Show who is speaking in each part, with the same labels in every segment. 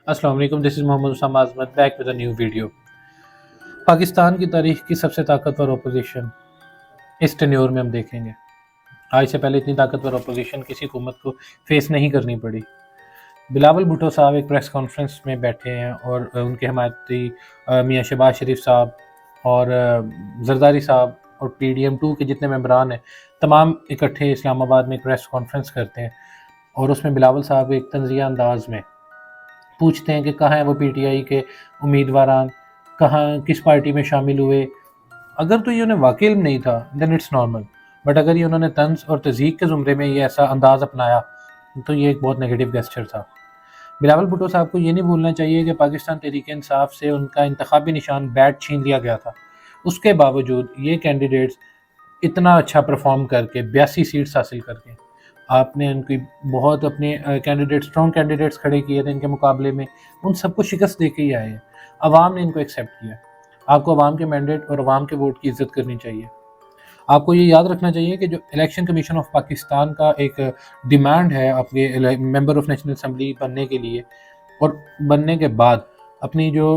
Speaker 1: अस्सलाम वालेकुम, this is Mohammad Usama Azmat back with a new video. Pakistan की तारीख की सबसे ताकतवर अपोजिशन इस टेन्योर में हम देखेंगे। आज से पहले इतनी ताकतवर अपोजिशन किसी हुकूमत को फेस नहीं करनी पड़ी। बिलावल भुट्टो साहब एक प्रेस कॉन्फ्रेंस में बैठे हैं और उनके हमायती मियाँ शहबाज शरीफ साहब और जरदारी साहब और PDM-2 के जितने मेंबरान हैं तमाम इकट्ठे इस्लामाबाद में एक प्रेस कॉन्फ्रेंस करते हैं और उसमें बिलावल साहब एक तंज़िया अंदाज में पूछते हैं कि कहाँ हैं वो PTI के उम्मीदवारान, कहाँ किस पार्टी में शामिल हुए। अगर तो ये उन्हें वाकई इल्म नहीं था देन इट्स नॉर्मल, बट अगर ये उन्होंने तंज और तज़हीक के ज़ुमरे में ये ऐसा अंदाज़ अपनाया तो ये एक बहुत नेगेटिव गेस्चर था। बिलावल भुट्टो साहब को ये नहीं भूलना चाहिए कि पाकिस्तान तहरीक इंसाफ से उनका इंतखाबी निशान बैट छीन लिया गया था। उसके बावजूद ये कैंडिडेट्स इतना अच्छा परफॉर्म करके 82 सीट्स हासिल करके आपने उनकी बहुत अपने कैंडिडेट स्ट्रॉन्ग कैंडिडेट्स खड़े किए थे इनके मुकाबले में, उन सबको शिकस्त दे के ही आए हैं। अवाम ने इनको एक्सेप्ट किया। आपको अवाम के मैंडेट और अवाम के वोट की इज़्ज़त करनी चाहिए। आपको ये याद रखना चाहिए कि जो इलेक्शन कमीशन ऑफ पाकिस्तान का एक डिमांड है आपके मेंबर ऑफ नेशनल असम्बली बनने के लिए और बनने के बाद अपनी जो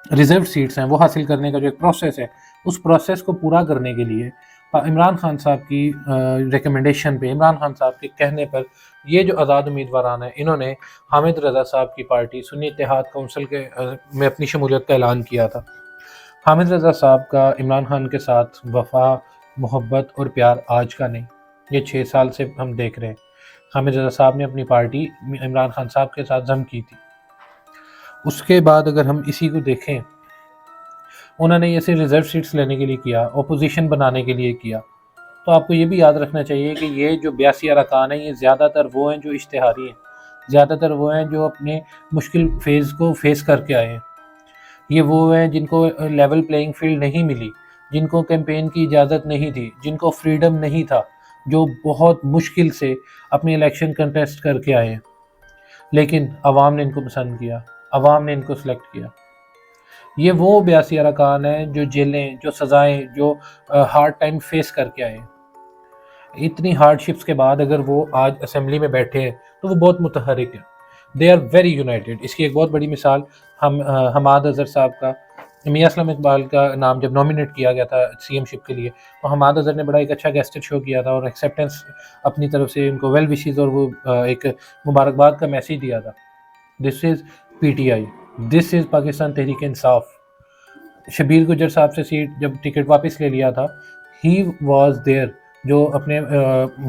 Speaker 1: रिज़र्व सीट्स हैं वो हासिल करने का जो एक प्रोसेस है, उस प्रोसेस को पूरा करने के लिए इमरान खान साहब की रिकमेंडेशन पे, इमरान खान साहब के कहने पर ये जो आज़ाद उम्मीदवारान हैं इन्होंने हामिद रज़ा साहब की पार्टी सुन्नी इत्तेहाद कौंसिल के में अपनी शमूलियत का ऐलान किया था। हामिद रज़ा साहब का इमरान खान के साथ वफ़ा, मोहब्बत और प्यार आज का नहीं, ये 6 साल से हम देख रहे हैं। हामिद रज़ा साहब ने अपनी पार्टी इमरान खान साहब के साथ जम की थी। उसके बाद अगर हम इसी को देखें, उन्होंने ये सिर्फ रिज़र्व सीट्स लेने के लिए किया, अपोजिशन बनाने के लिए किया। तो आपको ये भी याद रखना चाहिए कि ये जो 82 अरकान हैं ये ज़्यादातर वो हैं जो इश्तिहारी हैं, ज़्यादातर वो हैं जो अपने मुश्किल फेज़ को फेस करके आए हैं। ये वो हैं जिनको लेवल प्लेइंग फील्ड नहीं मिली, जिनको कैंपेन की इजाज़त नहीं थी, जिनको फ्रीडम नहीं था, जो बहुत मुश्किल से अपनी इलेक्शन कंटेस्ट करके आए हैं। लेकिन अवाम ने इनको पसंद किया, अवाम ने इनको सेलेक्ट किया। ये वो 82 अरकान हैं जो जेलें, जो सज़ाएँ, जो हार्ड टाइम फेस करके आए हैं। इतनी हार्डशिप्स के बाद अगर वो आज असेंबली में बैठे हैं तो वो बहुत मुतहरिक हैं। They are very united. इसकी एक बहुत बड़ी मिसाल हमाद अज़हर साहब का, मियां असलम इकबाल का नाम जब नॉमिनेट किया गया था CM-शिप के लिए तो हमाद अज़हर ने बड़ा एक अच्छा गेस्चर शो किया था और एक्सेप्टेंस अपनी तरफ से उनको वेल विशेज़ और वो एक मुबारकबाद का मैसेज दिया था। This is PTI, this is Pakistan Tehreek Insaf. Shabbir Gujjar साहब से सीट जब टिकट वापस ले लिया था, ही वॉज देयर जो अपने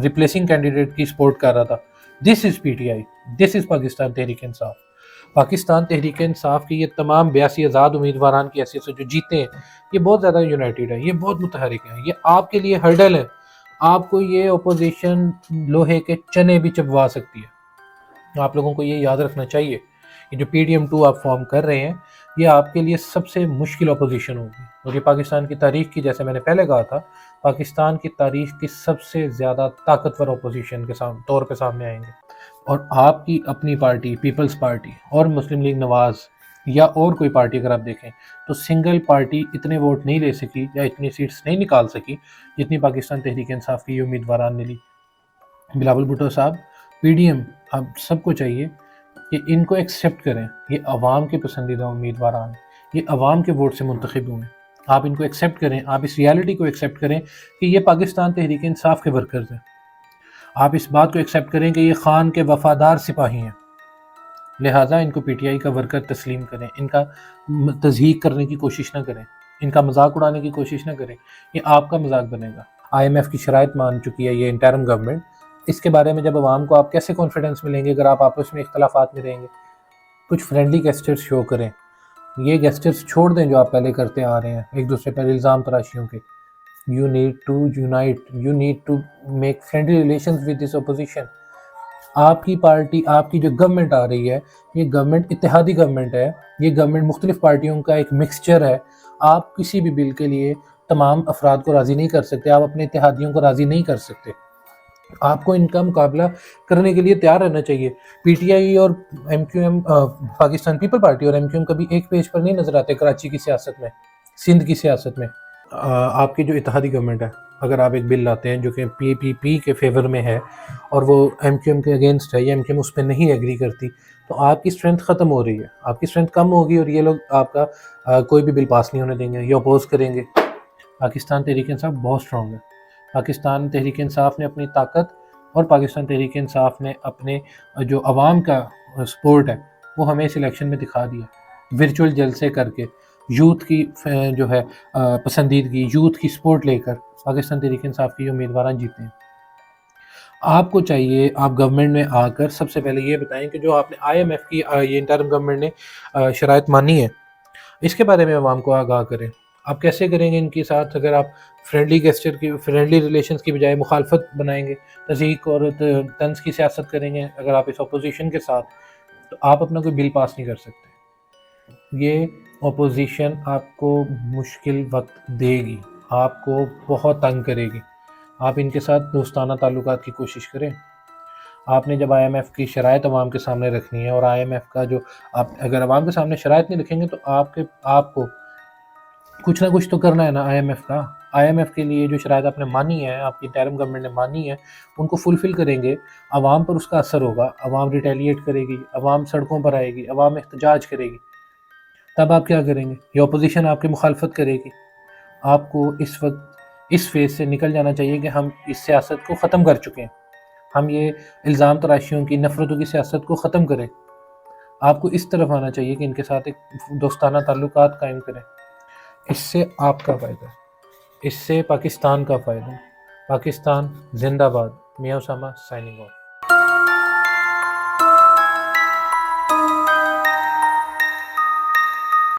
Speaker 1: रिप्लेसिंग कैंडिडेट की सपोर्ट कर रहा था। This is PTI, this is Pakistan Tehreek Insaf. Pakistan Tehreek Insaf की ये तमाम 82 आज़ाद उम्मीदवारान की हैसियत से जो जीते हैं ये बहुत ज़्यादा यूनाइटेड है, ये बहुत मुतहरिक हैं। ये आपके लिए हर्डल है, आपको ये अपोजिशन लोहे के चने भी चबवा सकती है। आप लोगों को ये याद रखना चाहिए। ये जो PDM-2 आप फॉर्म कर रहे हैं ये आपके लिए सबसे मुश्किल अपोजिशन होगी और ये पाकिस्तान की तारीख की, जैसे मैंने पहले कहा था, पाकिस्तान की तारीख की सबसे ज़्यादा ताकतवर अपोजिशन के तौर पे सामने आएंगे। और आपकी अपनी पार्टी पीपल्स पार्टी और मुस्लिम लीग नवाज़ या और कोई पार्टी अगर आप देखें तो सिंगल पार्टी इतने वोट नहीं ले सकी या इतनी सीट्स नहीं निकाल सकी जितनी पाकिस्तान तहरीक इंसाफ की उम्मीदवारान ने ली। बिलावल भुट्टो साहब, PDM, आप सबको चाहिए कि इनको एक्सेप्ट करें। ये अवाम के पसंदीदा उम्मीदवारान, ये अवाम के वोट से मुंतखब हुए। आप इनको एक्सेप्ट करें, आप इस रियलिटी को एक्सेप्ट करें कि ये पाकिस्तान तहरीक इंसाफ के वर्कर्स हैं। आप इस बात को एक्सेप्ट करें कि ये खान के वफादार सिपाही हैं। लिहाजा इनको PTI का वर्कर तस्लीम करें, इनका तज़हीक करने की कोशिश ना करें, इनका मजाक उड़ाने की कोशिश ना करें, ये आपका मजाक बनेगा। IMF की शराइत मान चुकी है ये इंटरिम गवर्नमेंट। इसके बारे में जब अवाम को आप कैसे कॉन्फिडेंस मिलेंगे अगर आप आपस में इख्तलाफात में रहेंगे। कुछ फ्रेंडली गेस्चर्स शो करें, ये गेस्चर्स छोड़ दें जो आप पहले करते आ रहे हैं एक दूसरे पर इल्ज़ाम तराशियों के। You need to unite, you need to make friendly relations with this opposition. आपकी पार्टी, आपकी जो गवर्नमेंट आ रही है ये गवर्नमेंट इत्तेहादी गवर्नमेंट है, ये गवर्नमेंट मुख्तलिफ पार्टियों का एक मिक्सचर है। आप किसी भी बिल के लिए तमाम अफराद को राज़ी नहीं कर सकते, आप अपने इत्तेहादियों को राज़ी नहीं कर सकते। आपको इनका मुकाबला करने के लिए तैयार रहना चाहिए। PTI और MQM, पाकिस्तान पीपल पार्टी और MQM कभी एक पेज पर नहीं नजर आते कराची की सियासत में, सिंध की सियासत में। آپ کی جو اتحادی گورنمنٹ ہے، اگر آپ ایک بل لاتے ہیں جو کہ پی پی پی کے فیور میں ہے اور وہ ایم کیو ایم کے اگینسٹ ہے یا ایم کیو ایم اس پہ نہیں ایگری کرتی، تو آپ کی اسٹرینتھ ختم ہو رہی ہے، آپ کی اسٹرینتھ کم ہوگی اور یہ لوگ آپ کا کوئی بھی بل پاس نہیں ہونے دیں گے، یہ اپوز کریں گے۔ پاکستان تحریک انصاف بہت اسٹرانگ ہے۔ پاکستان تحریک انصاف نے اپنی طاقت اور پاکستان تحریک انصاف نے اپنے جو عوام کا سپورٹ ہے وہ ہمیں اس الیکشن میں دکھا دیا، ورچوئل جلسے کر کے، یوتھ کی جو ہے پسندیدگی، یوتھ کی سپورٹ لے کر پاکستان تحریک انصاف کی امیدواران جیتے ہیں۔ آپ کو چاہیے آپ گورنمنٹ میں آ کر سب سے پہلے یہ بتائیں کہ جو آپ نے آئی ایم ایف کی یہ انٹرم گورنمنٹ نے شرائط مانی ہے، اس کے بارے میں عوام کو آگاہ کریں۔ آپ کیسے کریں گے ان کے ساتھ؟ اگر آپ فرینڈلی ریلیشنز کی بجائے مخالفت بنائیں گے، تضحیک اور طنز کی سیاست کریں گے، اگر آپ اس اپوزیشن کے ساتھ، تو آپ اپنا کوئی بل پاس نہیں کر سکتے۔ یہ اپوزیشن آپ کو مشکل وقت دے گی، آپ کو بہت تنگ کرے گی۔ آپ ان کے ساتھ دوستانہ تعلقات کی کوشش کریں۔ آپ نے جب آئی ایم ایف کی شرائط عوام کے سامنے رکھنی ہے، اور آئی ایم ایف کا جو آپ اگر عوام کے سامنے شرائط نہیں رکھیں گے تو آپ کو کچھ نہ کچھ تو کرنا ہے نا آئی ایم ایف کا۔ آئی ایم ایف کے لیے جو شرائط آپ نے مانی ہے، آپ کی انٹرم گورنمنٹ نے مانی ہے، ان کو فلفل کریں گے، عوام پر اس کا اثر ہوگا، عوام ریٹیلیٹ کرے گی، عوام سڑکوں پر آئے گی، عوام احتجاج کرے گی، تب آپ کیا کریں گے؟ یہ اپوزیشن آپ کی مخالفت کرے گی۔ آپ کو اس وقت اس فیز سے نکل جانا چاہیے کہ ہم اس سیاست کو ختم کر چکے ہیں، ہم یہ الزام تراشیوں کی، نفرتوں کی سیاست کو ختم کریں۔ آپ کو اس طرف آنا چاہیے کہ ان کے ساتھ ایک دوستانہ تعلقات قائم کریں۔ اس سے آپ کا فائدہ ہے، اس سے پاکستان کا فائدہ ہے۔ پاکستان زندہ باد۔ میاں اسامہ سائننگ آف۔